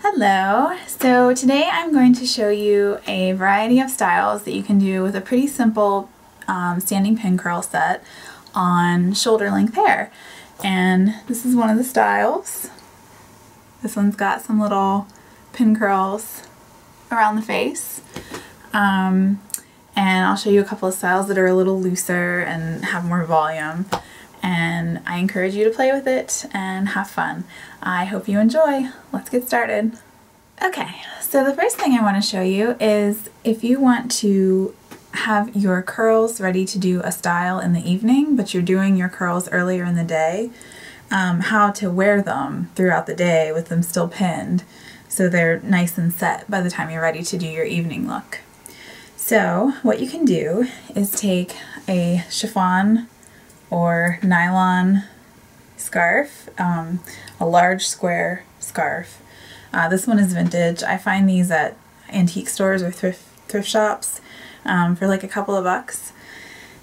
Hello! So today I'm going to show you a variety of styles that you can do with a pretty simple standing pin curl set on shoulder length hair. And this is one of the styles. This one's got some little pin curls around the face. And I'll show you a couple of styles that are a little looser and have more volume. And I encourage you to play with it and have fun. I hope you enjoy. Let's get started. Okay, so the first thing I want to show you is if you want to have your curls ready to do a style in the evening, but you're doing your curls earlier in the day, how to wear them throughout the day with them still pinned so they're nice and set by the time you're ready to do your evening look. So what you can do is take a chiffon or nylon scarf, a large square scarf. This one is vintage. I find these at antique stores or thrift shops for like a couple of bucks.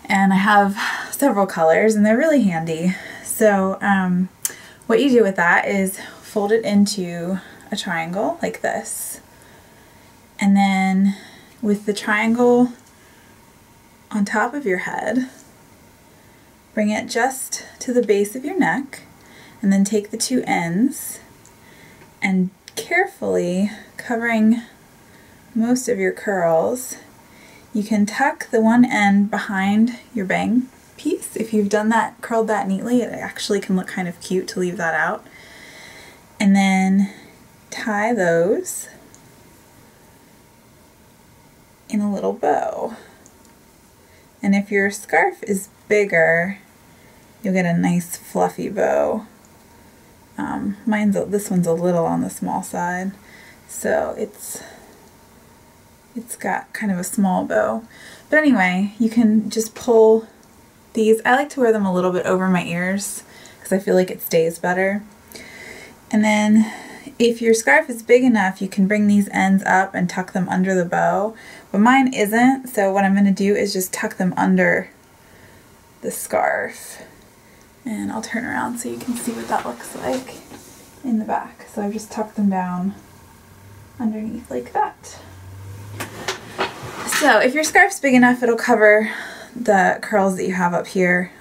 And I have several colors and they're really handy. So what you do with that is fold it into a triangle like this. And then with the triangle on top of your head, bring it just to the base of your neck, and then take the two ends and carefully covering most of your curls, you can tuck the one end behind your bang piece. If you've done that, curled that neatly, it actually can look kind of cute to leave that out. And then tie those in a little bow. And if your scarf is bigger, you'll get a nice fluffy bow. This one's a little on the small side, so it's got kind of a small bow. But anyway, you can just pull these. I like to wear them a little bit over my ears because I feel like it stays better. And then if your scarf is big enough, you can bring these ends up and tuck them under the bow. But mine isn't, so what I'm going to do is just tuck them under the scarf. And I'll turn around so you can see what that looks like in the back. So I've just tucked them down underneath like that. So if your scarf's big enough, it'll cover the curls that you have up here.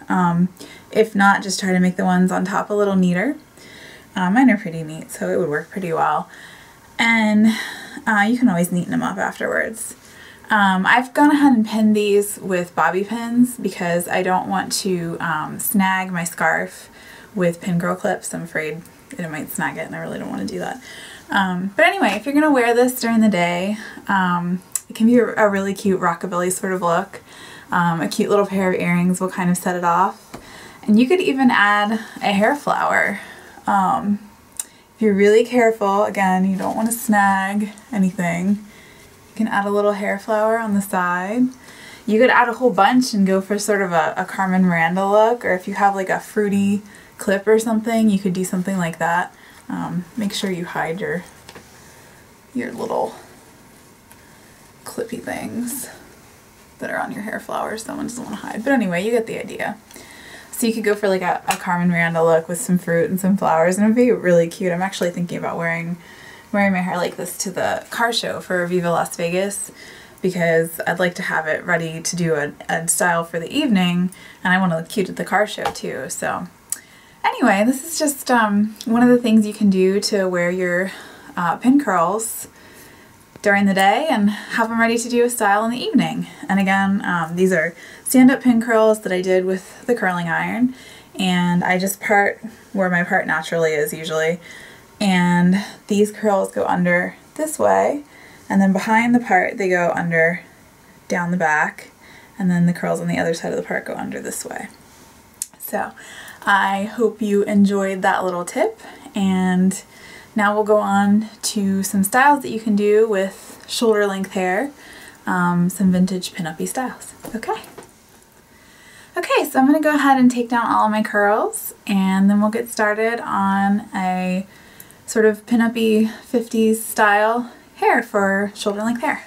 If not, just try to make the ones on top a little neater. Mine are pretty neat, so it would work pretty well. And you can always neaten them up afterwards. I've gone ahead and pinned these with bobby pins because I don't want to snag my scarf with pin curl clips. I'm afraid it might snag it and I really don't want to do that. But anyway, if you're going to wear this during the day, it can be a really cute rockabilly sort of look. A cute little pair of earrings will kind of set it off. And you could even add a hair flower. If you're really careful, again, you don't want to snag anything. You can add a little hair flower on the side. You could add a whole bunch and go for sort of a Carmen Miranda look, or if you have like a fruity clip or something, you could do something like that. Make sure you hide your little clippy things that are on your hair flowers. Someone doesn't want to hide. But anyway, you get the idea. So you could go for like a Carmen Miranda look with some fruit and some flowers, and it would be really cute. I'm actually thinking about wearing my hair like this to the car show for Viva Las Vegas because I'd like to have it ready to do a style for the evening, and I want to look cute at the car show too. So anyway, this is just one of the things you can do to wear your pin curls during the day and have them ready to do a style in the evening. And again, these are stand-up pin curls that I did with the curling iron, and I just part where my part naturally is usually, and these curls go under this way, and then behind the part they go under down the back, and then the curls on the other side of the part go under this way. So I hope you enjoyed that little tip, and now we'll go on to some styles that you can do with shoulder length hair, some vintage pin-uppy styles. Okay, so I'm going to go ahead and take down all of my curls, and then we'll get started on a sort of pin-uppy 50s style hair for shoulder length hair.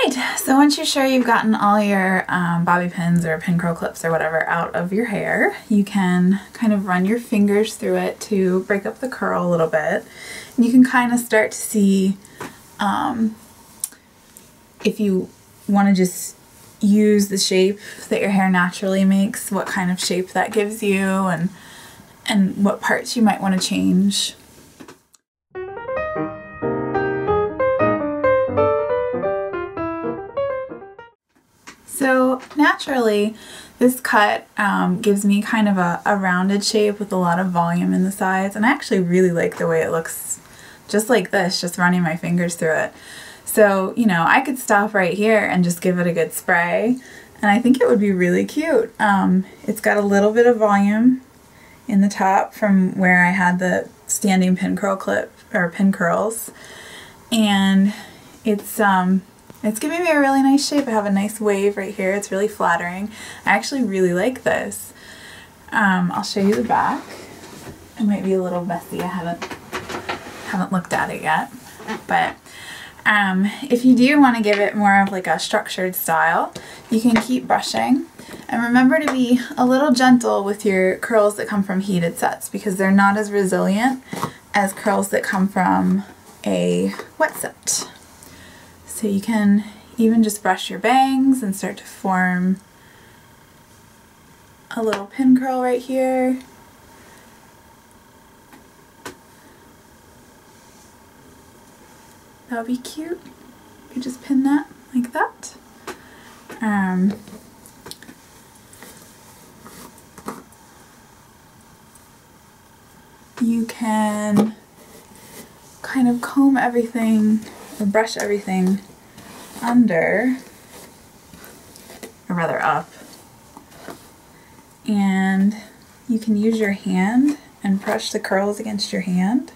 Alright, so once you're sure you've gotten all your bobby pins or pin curl clips or whatever out of your hair, you can kind of run your fingers through it to break up the curl a little bit. And you can kind of start to see if you want to just use the shape that your hair naturally makes, what kind of shape that gives you, and what parts you might want to change. So naturally, this cut gives me kind of a rounded shape with a lot of volume in the sides, and I actually really like the way it looks just like this, just running my fingers through it. So, you know, I could stop right here and just give it a good spray, and I think it would be really cute. It's got a little bit of volume in the top from where I had the standing pin curl clip, or pin curls, and it's giving me a really nice shape. I have a nice wave right here. It's really flattering. I actually really like this. I'll show you the back. It might be a little messy. I haven't looked at it yet. But if you do want to give it more of like a structured style, you can keep brushing. And remember to be a little gentle with your curls that come from heated sets, because they're not as resilient as curls that come from a wet set. So you can even just brush your bangs and start to form a little pin curl right here. That would be cute. You just pin that like that. You can kind of comb everything or brush everything under, or rather up, and you can use your hand and brush the curls against your hand.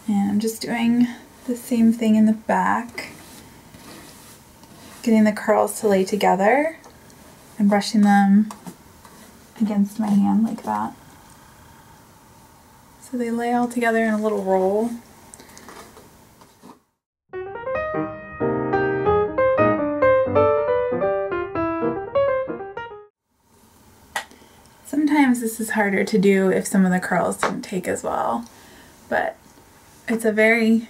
And I'm just doing the same thing in the back, getting the curls to lay together and brushing them against my hand like that. So they lay all together in a little roll. Sometimes this is harder to do if some of the curls didn't take as well, but it's a very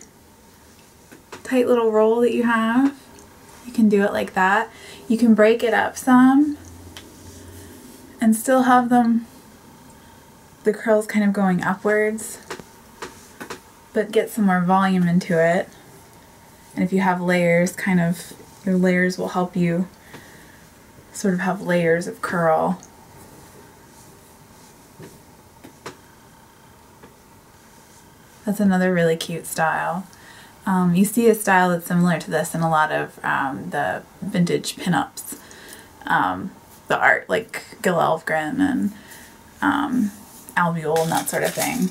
tight little roll that you have. You can do it like that. You can break it up some and still have the curls kind of going upwards, but get some more volume into it. And if you have layers, kind of, your layers will help you sort of have layers of curl. That's another really cute style. You see a style that's similar to this in a lot of the vintage pinups. The art, like Gil Elfgren and Albiol and that sort of thing.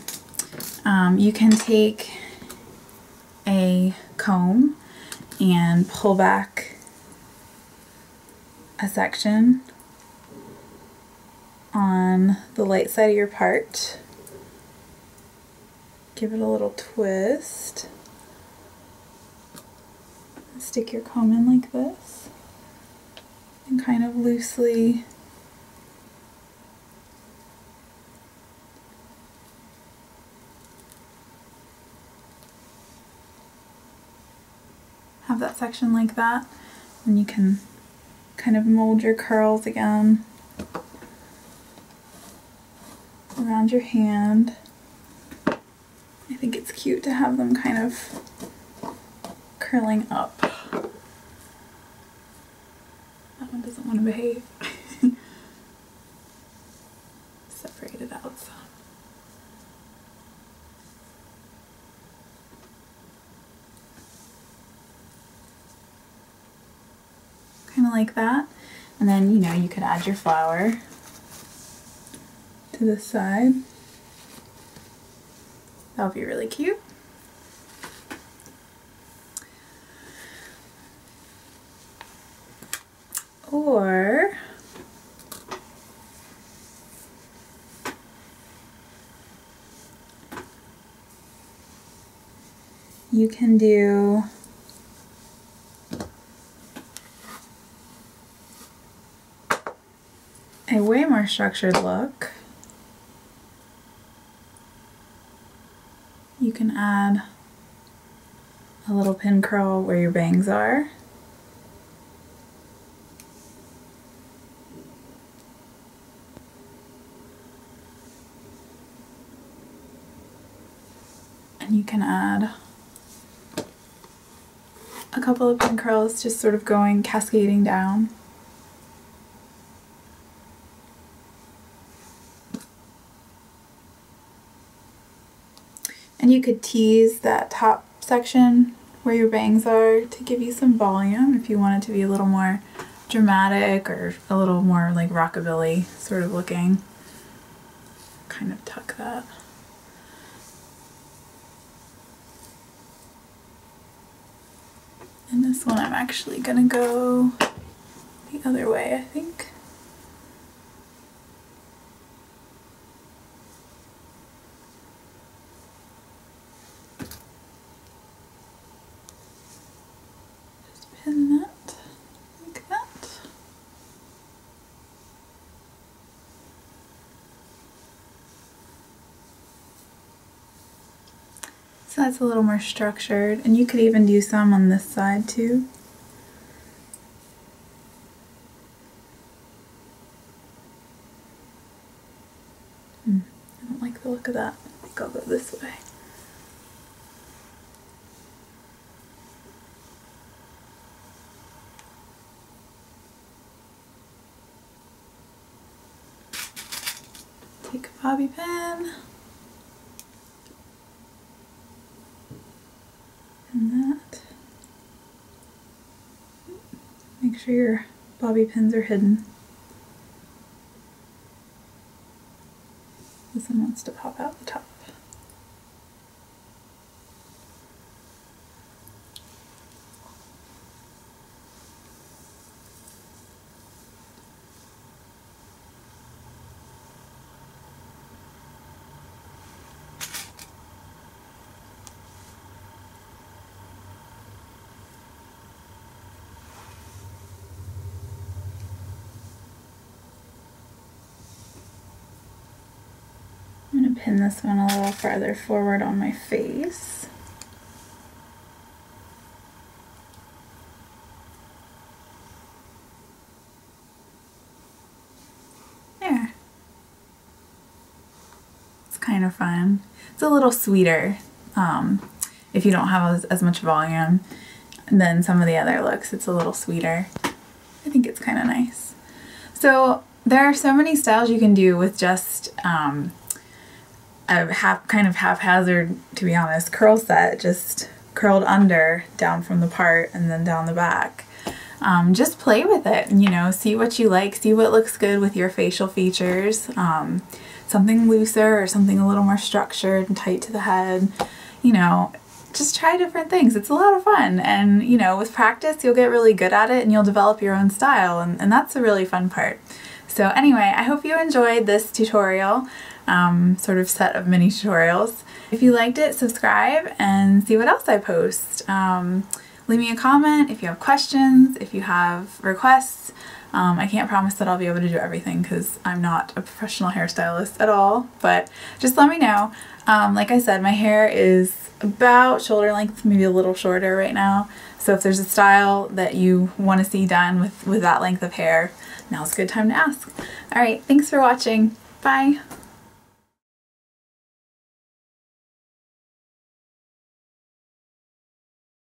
You can take a comb and pull back a section on the light side of your part. Give it a little twist. Stick your comb in like this and kind of loosely have that section like that, and you can kind of mold your curls again around your hand. I think it's cute to have them kind of curling up. That one doesn't want to behave. Separate it out some. Kind of like that. And then, you know, you could add your flower to this side. That would be really cute. Or you can do a way more structured look. You can add a little pin curl where your bangs are. And you can add a couple of pin curls just sort of going cascading down. And you could tease that top section where your bangs are to give you some volume if you want it to be a little more dramatic or a little more like rockabilly sort of looking. Kind of tuck that. And this one I'm actually gonna go the other way, I think. Pin that like that. So that's a little more structured, and you could even do some on this side too. I don't like the look of that. I think I'll go this way. Take a bobby pin and that. Make sure your bobby pins are hidden. This one wants to pop out the top. I'm going to pin this one a little farther forward on my face. There. It's kind of fun. It's a little sweeter if you don't have as much volume than some of the other looks. It's a little sweeter. I think it's kind of nice. So there are so many styles you can do with just a kind of haphazard, to be honest, curl set, just curled under, down from the part, and then down the back. Just play with it, you know, see what you like, see what looks good with your facial features. Something looser or something a little more structured and tight to the head, you know, just try different things. It's a lot of fun, and you know, with practice you'll get really good at it and you'll develop your own style, and that's the really fun part. So anyway, I hope you enjoyed this tutorial, sort of set of mini tutorials. If you liked it, subscribe and see what else I post. Leave me a comment if you have questions, if you have requests. I can't promise that I'll be able to do everything because I'm not a professional hairstylist at all, but just let me know. Like I said, my hair is about shoulder length, maybe a little shorter right now. So if there's a style that you want to see done with that length of hair, now's a good time to ask. Alright, thanks for watching. Bye!